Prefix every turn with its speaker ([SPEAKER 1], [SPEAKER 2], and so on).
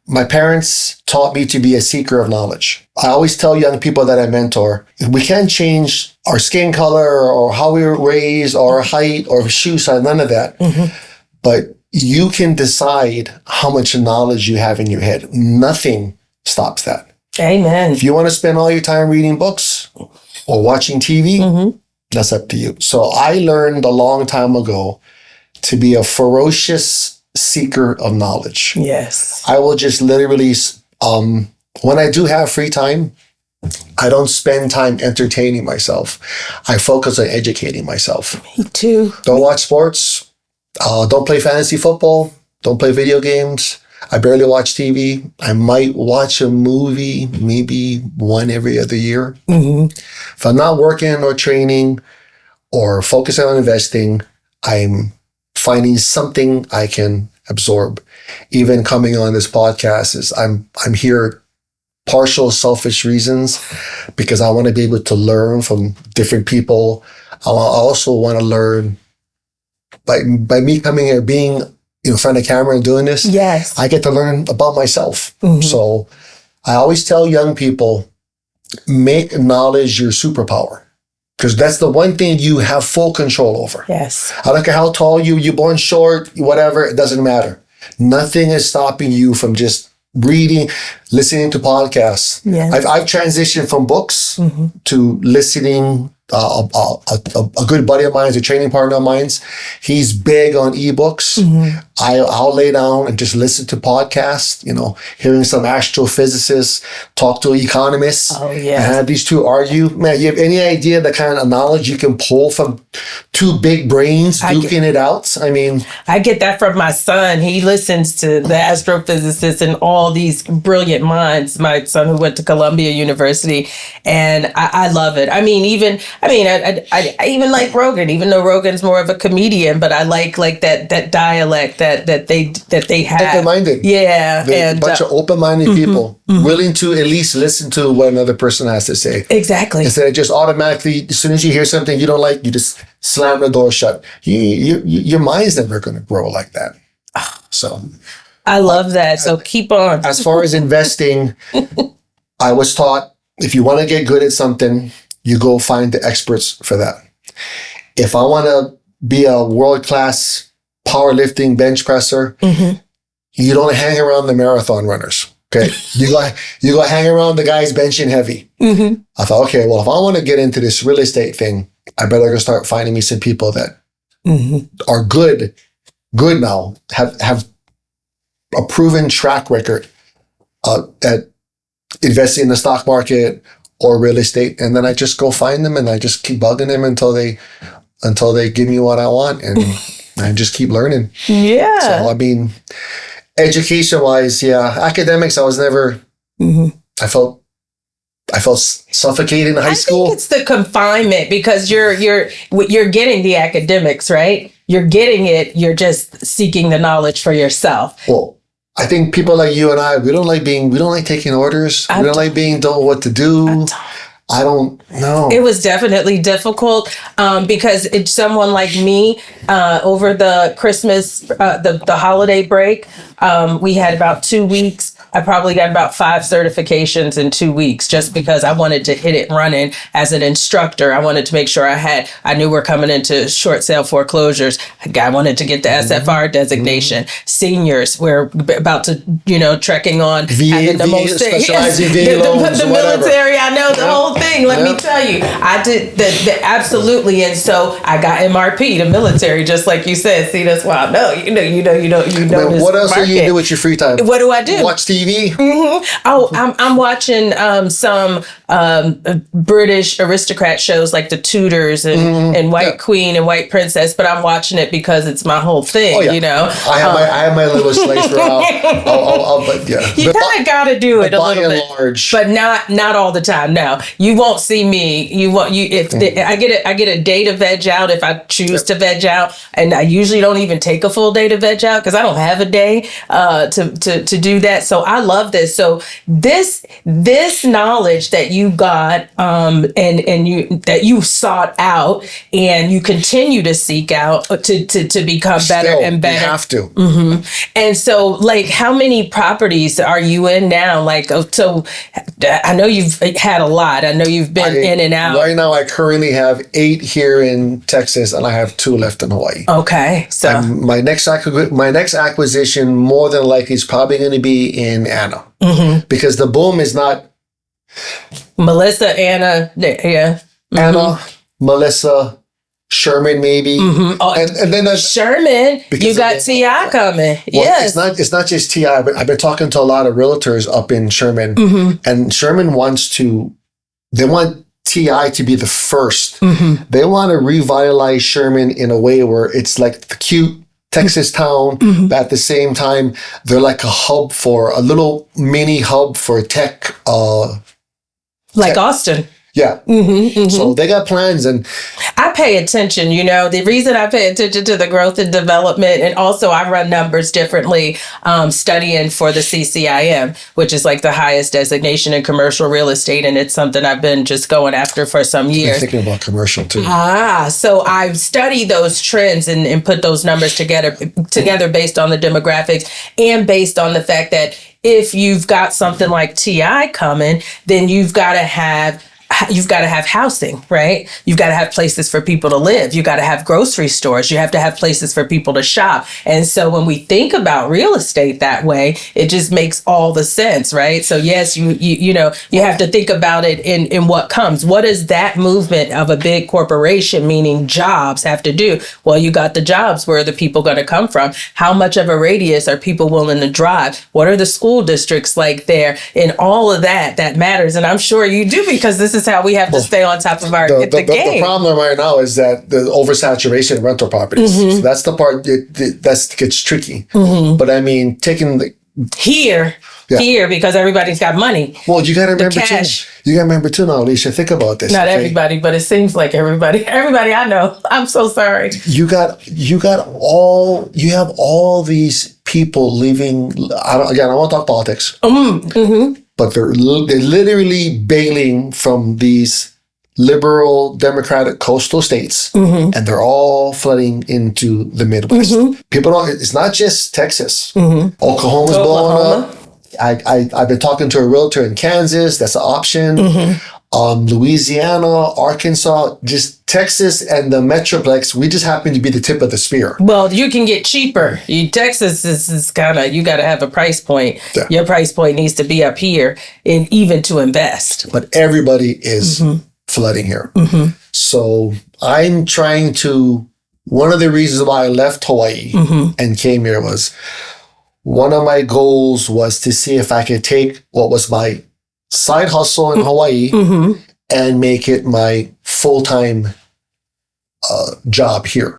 [SPEAKER 1] my parents taught me to be a seeker of knowledge. I always tell young people that I mentor, we can't change our skin color or how we were raised or height or shoe size, none of that. But you can decide how much knowledge you have in your head. Nothing stops that.
[SPEAKER 2] Amen.
[SPEAKER 1] If you want to spend all your time reading books or watching TV, that's up to you. So I learned a long time ago to be a ferocious seeker of knowledge.
[SPEAKER 2] Yes.
[SPEAKER 1] I will just literally, when I do have free time, I don't spend time entertaining myself. I focus on educating myself.
[SPEAKER 2] Me too.
[SPEAKER 1] Don't watch sports. Don't play fantasy football. Don't play video games. I barely watch TV. I might watch a movie maybe one every other year. If I'm not working or training or focusing on investing, I'm finding something I can absorb. Even coming on this podcast is I'm here partial selfish reasons because I want to be able to learn from different people. I also want to learn by me coming here, being in front of the camera and doing this.
[SPEAKER 2] Yes.
[SPEAKER 1] I get to learn about myself. So I always tell young people, make knowledge your superpower. Because that's the one thing you have full control over.
[SPEAKER 2] Yes.
[SPEAKER 1] I don't care how tall you're born short, whatever, it doesn't matter. Nothing is stopping you from just reading, listening to podcasts.
[SPEAKER 2] Yes.
[SPEAKER 1] I've transitioned from books to listening. A good buddy of mine is a training partner of mine. He's big on ebooks. I'll lay down and just listen to podcasts, hearing some astrophysicists talk to economists.
[SPEAKER 2] Oh, yeah.
[SPEAKER 1] And have these two argue. Man, you have any idea the kind of knowledge you can pull from two big brains duking it out? I mean,
[SPEAKER 2] I get that from my son. He listens to the astrophysicists and all these brilliant minds. My son who went to Columbia University, and I love it. I even like Rogan, even though Rogan's more of a comedian, but I like that dialect that they have.
[SPEAKER 1] Open-minded.
[SPEAKER 2] Yeah.
[SPEAKER 1] They're a bunch of open-minded people willing to at least listen to what another person has to say.
[SPEAKER 2] Exactly.
[SPEAKER 1] Instead of just automatically, as soon as you hear something you don't like, you just slam the door shut. Your mind's never going to grow like that. So
[SPEAKER 2] I love that. So keep on.
[SPEAKER 1] As far as investing, I was taught if you want to get good at something, you go find the experts for that. If I want to be a world-class powerlifting bench presser, you don't hang around the marathon runners. Okay. You go hang around the guys benching heavy. I thought, okay, well, if I want to get into this real estate thing, I better go start finding me some people that are good now, have a proven track record at investing in the stock market or real estate. And then I just go find them and I just keep bugging them until they give me what I want, and I just keep learning.
[SPEAKER 2] Yeah.
[SPEAKER 1] So, I mean, education-wise, academics, I was never, I felt suffocated in high school.
[SPEAKER 2] I think it's the confinement because you're getting the academics, right? You're getting it. You're just seeking the knowledge for yourself.
[SPEAKER 1] Well, I think people like you and I, we don't like taking orders. We don't like being told what to do. I don't know.
[SPEAKER 2] It was definitely difficult because it's someone like me over the Christmas, the holiday break. We had about 2 weeks. I probably got about 5 certifications in 2 weeks just because I wanted to hit it running as an instructor. I wanted to make sure I knew we're coming into short sale foreclosures. I wanted to get the SFR designation. Seniors, we're about to, trekking on having the most
[SPEAKER 1] specializing VA loans,
[SPEAKER 2] the military. I know the whole thing. Let me tell you, I did the absolutely. And so I got MRP, the military, just like you said. See, that's why I know, you know.
[SPEAKER 1] Man, what else do you do with your free time?
[SPEAKER 2] What do I do?
[SPEAKER 1] Watch TV.
[SPEAKER 2] Oh, I'm watching some British aristocrat shows like The Tudors and White Queen and White Princess, but I'm watching it because it's my whole thing,
[SPEAKER 1] I have my little slice where but yeah.
[SPEAKER 2] You kind of got to do it a little bit,
[SPEAKER 1] large.
[SPEAKER 2] but not all the time. No, you won't see me. I get a day to veg out if I choose to veg out, and I usually don't even take a full day to veg out because I don't have a day to do that. So I love this. So this knowledge that you got and you sought out and you continue to seek out to become better and better.
[SPEAKER 1] You have to.
[SPEAKER 2] Mm-hmm. And so, like, how many properties are you in now? Like, so I know you've had a lot. I know you've been in and out.
[SPEAKER 1] Right now, I currently have 8 here in Texas, and I have 2 left in Hawaii.
[SPEAKER 2] Okay, so
[SPEAKER 1] and my next acquisition, more than likely, is probably going to be in Anna, because the boom is not
[SPEAKER 2] Melissa, Anna, yeah,
[SPEAKER 1] Anna, Melissa, Sherman, maybe,
[SPEAKER 2] Oh,
[SPEAKER 1] and then
[SPEAKER 2] Sherman. You got T.I. coming.
[SPEAKER 1] Well,
[SPEAKER 2] Yes,
[SPEAKER 1] it's not just T.I., but I've been talking to a lot of realtors up in Sherman, and Sherman they want T.I. to be the first. They want to revitalize Sherman in a way where it's like the cute Texas town, but at the same time, they're like a little mini hub for tech.
[SPEAKER 2] like Austin.
[SPEAKER 1] Yeah. So they got plans, and
[SPEAKER 2] I pay attention, the reason I pay attention to the growth and development, and also I run numbers differently, studying for the CCIM, which is like the highest designation in commercial real estate. And it's something I've been just going after for some years.
[SPEAKER 1] thinking about commercial too.
[SPEAKER 2] So I study those trends and put those numbers together based on the demographics and based on the fact that if you've got something like TI coming, then you've got to have housing, right? You've got to have places for people to live. You got to have grocery stores. You have to have places for people to shop. And so when we think about real estate that way, it just makes all the sense, right? So yes, you have to think about it in what comes. What does that movement of a big corporation, meaning jobs, have to do? Well, you got the jobs. Where are the people going to come from? How much of a radius are people willing to drive? What are the school districts like there? And all of that matters. And I'm sure you do, because this is how we have to stay on top of the game.
[SPEAKER 1] The problem right now is that the oversaturation of rental properties. So that's the part that gets tricky. But I mean, taking the
[SPEAKER 2] here, because everybody's got money.
[SPEAKER 1] Well, you got to remember
[SPEAKER 2] cash.
[SPEAKER 1] too. You got to remember too now, Alisha. Think about this.
[SPEAKER 2] Not everybody, but it seems like everybody. Everybody I know. I'm so sorry.
[SPEAKER 1] You have all these people living. I don't want to talk politics. But they're literally bailing from these liberal democratic coastal states, and they're all flooding into the Midwest. People don't. It's not just Texas. Oklahoma's blowing up. I've been talking to a realtor in Kansas. That's an option. Louisiana, Arkansas, just Texas and the Metroplex. We just happen to be the tip of the spear.
[SPEAKER 2] Well, you can get cheaper. Texas is kind of, you got to have a price point.
[SPEAKER 1] Yeah.
[SPEAKER 2] Your price point needs to be up here, and even to invest.
[SPEAKER 1] But everybody is flooding here. So I'm trying to. One of the reasons why I left Hawaii and came here was, one of my goals was to see if I could take what was my side hustle in Hawaii and make it my full-time job here.